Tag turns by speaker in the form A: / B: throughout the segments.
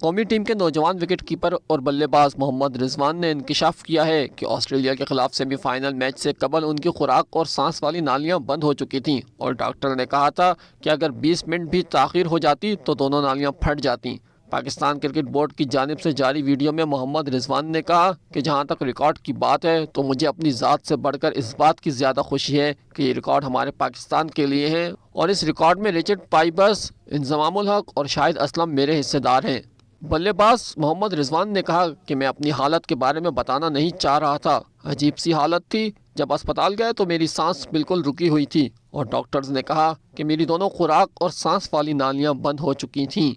A: قومی ٹیم کے نوجوان وکٹ کیپر اور بلے باز محمد رضوان نے انکشاف کیا ہے کہ آسٹریلیا کے خلاف سیمی فائنل میچ سے قبل ان کی خوراک اور سانس والی نالیاں بند ہو چکی تھیں اور ڈاکٹر نے کہا تھا کہ اگر 20 منٹ بھی تاخیر ہو جاتی تو دونوں نالیاں پھٹ جاتی۔ پاکستان کرکٹ بورڈ کی جانب سے جاری ویڈیو میں محمد رضوان نے کہا کہ جہاں تک ریکارڈ کی بات ہے تو مجھے اپنی ذات سے بڑھ کر اس بات کی زیادہ خوشی ہے کہ یہ ریکارڈ ہمارے پاکستان کے لیے ہے اور اس ریکارڈ میں رچرڈ پائبرس، انضمام الحق اور شاہد اسلم میرے حصے دار ہیں۔ بلے باز محمد رضوان نے کہا کہ میں اپنی حالت کے بارے میں بتانا نہیں چاہ رہا تھا۔ عجیب سی حالت تھی، جب اسپتال گئے تو میری سانس بالکل رکی ہوئی تھی اور ڈاکٹرز نے کہا کہ میری دونوں خوراک اور سانس والی نالیاں بند ہو چکی تھیں۔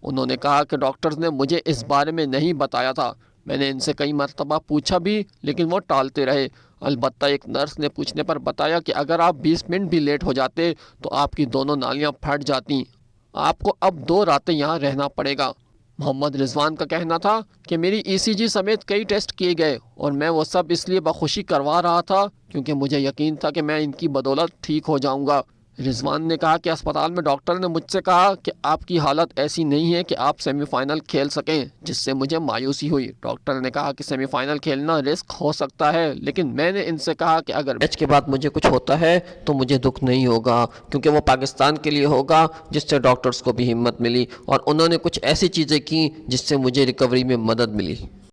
A: انہوں نے کہا کہ ڈاکٹرز نے مجھے اس بارے میں نہیں بتایا تھا، میں نے ان سے کئی مرتبہ پوچھا بھی لیکن وہ ٹالتے رہے۔ البتہ ایک نرس نے پوچھنے پر بتایا کہ اگر آپ 20 منٹ بھی لیٹ ہو جاتے تو آپ کی دونوں نالیاں پھٹ جاتی، آپ کو اب 2 راتیں یہاں رہنا پڑے گا۔ محمد رضوان کا کہنا تھا کہ میری ای سی جی سمیت کئی ٹیسٹ کیے گئے اور میں وہ سب اس لیے بخوشی کروا رہا تھا کیونکہ مجھے یقین تھا کہ میں ان کی بدولت ٹھیک ہو جاؤں گا۔ رضوان نے کہا کہ اسپتال میں ڈاکٹر نے مجھ سے کہا کہ آپ کی حالت ایسی نہیں ہے کہ آپ سیمی فائنل کھیل سکیں، جس سے مجھے مایوسی ہوئی۔ ڈاکٹر نے کہا کہ سیمی فائنل کھیلنا رسک ہو سکتا ہے، لیکن میں نے ان سے کہا کہ اگر میچ کے بعد مجھے کچھ ہوتا ہے تو مجھے دکھ نہیں ہوگا کیونکہ وہ پاکستان کے لیے ہوگا، جس سے ڈاکٹرز کو بھی ہمت ملی اور انہوں نے کچھ ایسی چیزیں کی جس سے مجھے ریکوری میں مدد ملی۔